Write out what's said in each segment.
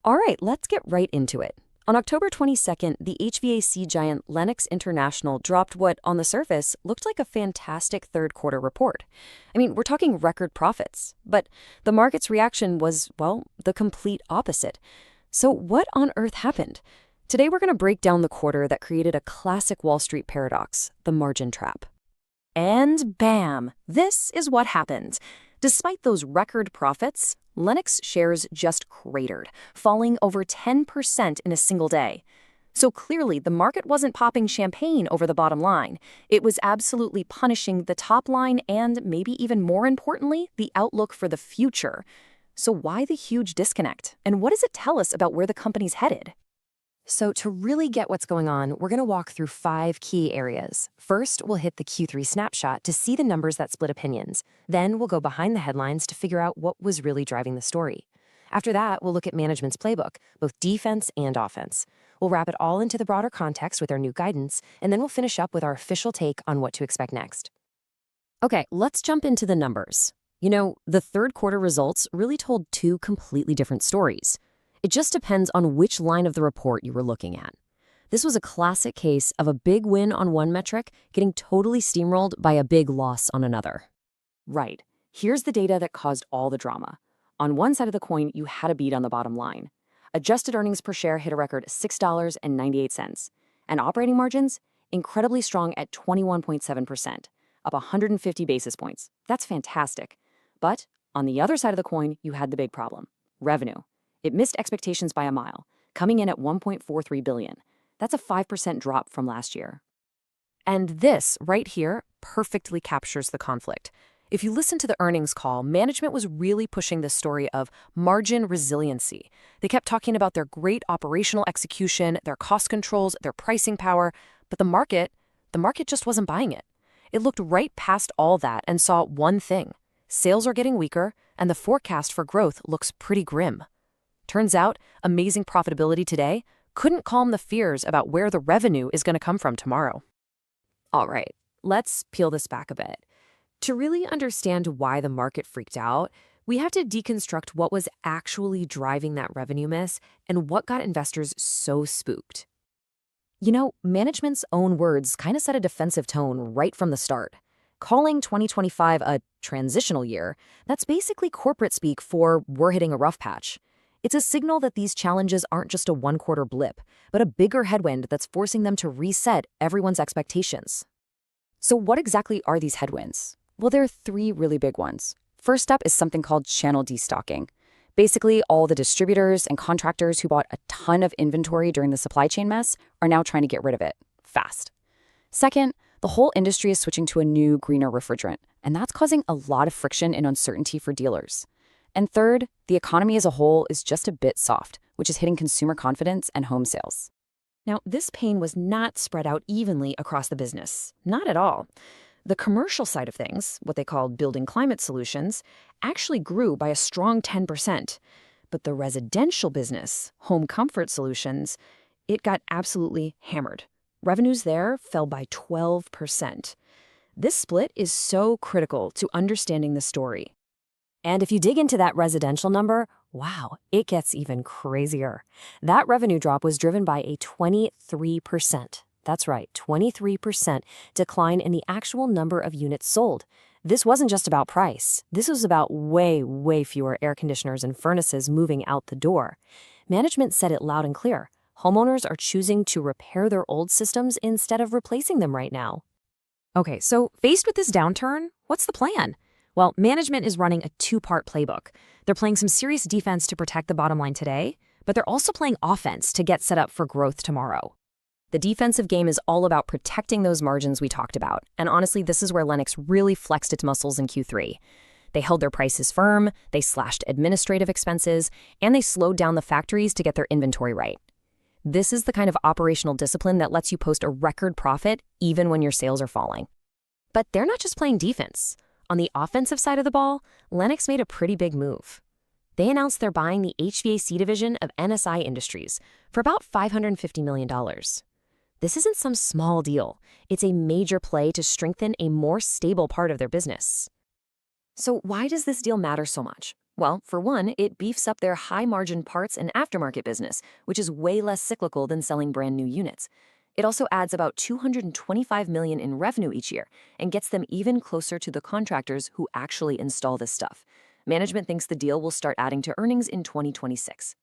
All right, let's get right into it. On October 22nd, the HVAC giant Lennox International dropped what, on the surface, looked like a fantastic third quarter report. I mean, we're talking record profits. But the market's reaction was, well, the complete opposite. So what on earth happened? Today we're going to break down the quarter that created a classic Wall Street paradox, the margin trap. And bam! This is what happened. Despite those record profits, Lennox shares just cratered, falling over 10% in a single day. So clearly, the market wasn't popping champagne over the bottom line. It was absolutely punishing the top line and, maybe even more importantly, the outlook for the future. So why the huge disconnect? And what does it tell us about where the company's headed? So to really get what's going on, we're going to walk through 5 key areas. First, we'll hit the Q3 snapshot to see the numbers that split opinions. Then we'll go behind the headlines to figure out what was really driving the story. After that, we'll look at management's playbook, both defense and offense. We'll wrap it all into the broader context with our new guidance, and then we'll finish up with our official take on what to expect next. Okay, let's jump into the numbers. You know, the third quarter results really told 2 completely different stories. It just depends on which line of the report you were looking at. This was a classic case of a big win on one metric getting totally steamrolled by a big loss on another. Right. Here's the data that caused all the drama. On one side of the coin, you had a beat on the bottom line. Adjusted earnings per share hit a record $6.98, and operating margins incredibly strong at 21.7%, up 150 basis points. That's fantastic. But on the other side of the coin, you had the big problem, revenue. It missed expectations by a mile, coming in at $1.43 billion. That's a 5% drop from last year. And this, right here, perfectly captures the conflict. If you listen to the earnings call, management was really pushing this story of margin resiliency. They kept talking about their great operational execution, their cost controls, their pricing power, but the market just wasn't buying it. It looked right past all that and saw one thing. Sales are getting weaker, and the forecast for growth looks pretty grim. Turns out, amazing profitability today couldn't calm the fears about where the revenue is going to come from tomorrow. All right, let's peel this back a bit. To really understand why the market freaked out, we have to deconstruct what was actually driving that revenue miss and what got investors so spooked. You know, management's own words kind of set a defensive tone right from the start. Calling 2025 a transitional year, that's basically corporate speak for we're hitting a rough patch. It's a signal that these challenges aren't just a one-quarter blip, but a bigger headwind that's forcing them to reset everyone's expectations. So what exactly are these headwinds? Well, there are 3 really big ones. First up is something called channel destocking. Basically, all the distributors and contractors who bought a ton of inventory during the supply chain mess are now trying to get rid of it fast. Second, the whole industry is switching to a new, greener refrigerant, and that's causing a lot of friction and uncertainty for dealers. And third, the economy as a whole is just a bit soft, which is hitting consumer confidence and home sales. Now, this pain was not spread out evenly across the business. Not at all. The commercial side of things, what they call building climate solutions, actually grew by a strong 10%. But the residential business, home comfort solutions, it got absolutely hammered. Revenues there fell by 12%. This split is so critical to understanding the story. And if you dig into that residential number, wow, it gets even crazier. That revenue drop was driven by a 23%. That's right, 23% decline in the actual number of units sold. This wasn't just about price. This was about way, way fewer air conditioners and furnaces moving out the door. Management said it loud and clear. Homeowners are choosing to repair their old systems instead of replacing them right now. Okay, so faced with this downturn, what's the plan? Well, management is running a 2-part playbook. They're playing some serious defense to protect the bottom line today, but they're also playing offense to get set up for growth tomorrow. The defensive game is all about protecting those margins we talked about, and honestly, this is where Lennox really flexed its muscles in Q3. They held their prices firm, they slashed administrative expenses, and they slowed down the factories to get their inventory right. This is the kind of operational discipline that lets you post a record profit even when your sales are falling. But they're not just playing defense. On the offensive side of the ball, Lennox made a pretty big move. They announced they're buying the HVAC division of NSI Industries for about $550 million. This isn't some small deal. It's a major play to strengthen a more stable part of their business. So why does this deal matter so much? Well, for one, it beefs up their high-margin parts and aftermarket business, which is way less cyclical than selling brand new units. It also adds about $225 million in revenue each year and gets them even closer to the contractors who actually install this stuff. Management thinks the deal will start adding to earnings in 2026.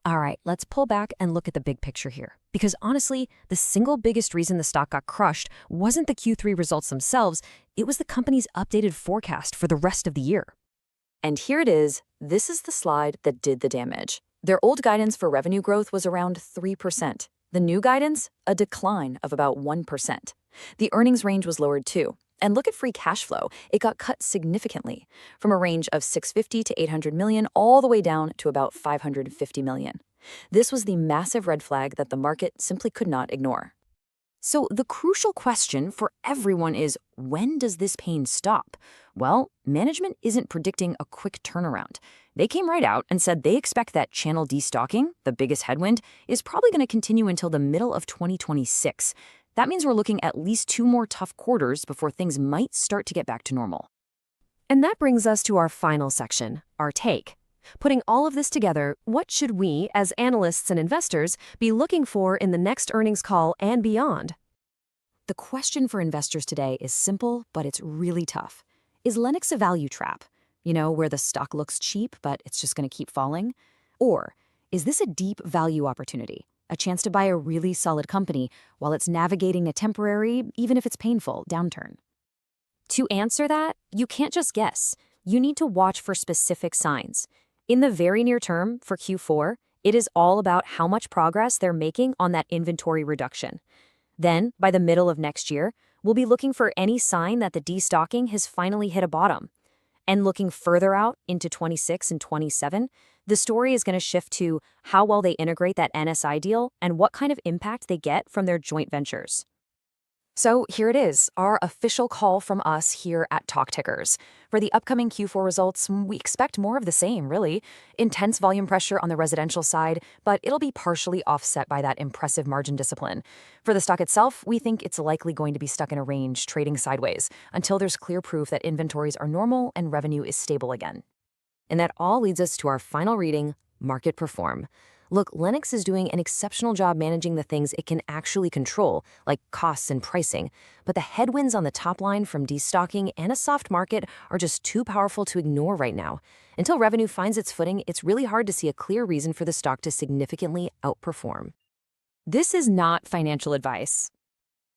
All right, let's pull back and look at the big picture here. Because honestly, the single biggest reason the stock got crushed wasn't the Q3 results themselves, it was the company's updated forecast for the rest of the year. And here it is. This is the slide that did the damage. Their old guidance for revenue growth was around 3%. The new guidance, a decline of about 1%. The earnings range was lowered too. And look at free cash flow. It got cut significantly, from a range of $650 to $800 million all the way down to about $550 million. This was the massive red flag that the market simply could not ignore. So the crucial question for everyone is, when does this pain stop? Well, management isn't predicting a quick turnaround. They came right out and said they expect that channel destocking, the biggest headwind, is probably going to continue until the middle of 2026. That means we're looking at least 2 more tough quarters before things might start to get back to normal. And that brings us to our final section, our take. Putting all of this together, what should we, as analysts and investors, be looking for in the next earnings call and beyond? The question for investors today is simple, but it's really tough. Is Lennox a value trap? Where the stock looks cheap, but it's just going to keep falling? Or is this a deep value opportunity? A chance to buy a really solid company while it's navigating a temporary, even if it's painful, downturn? To answer that, you can't just guess. You need to watch for specific signs. In the very near term, for Q4, it is all about how much progress they're making on that inventory reduction. Then, by the middle of next year, we'll be looking for any sign that the destocking has finally hit a bottom. And looking further out into 26 and 27, the story is going to shift to how well they integrate that NSI deal and what kind of impact they get from their joint ventures. So here it is, our official call from us here at Talk Tickers. For the upcoming Q4 results, we expect more of the same, really. Intense volume pressure on the residential side, but it'll be partially offset by that impressive margin discipline. For the stock itself, we think it's likely going to be stuck in a range, trading sideways, until there's clear proof that inventories are normal and revenue is stable again. And that all leads us to our final reading, market perform. Look, Lennox is doing an exceptional job managing the things it can actually control, like costs and pricing. But the headwinds on the top line from destocking and a soft market are just too powerful to ignore right now. Until revenue finds its footing, it's really hard to see a clear reason for the stock to significantly outperform. This is not financial advice.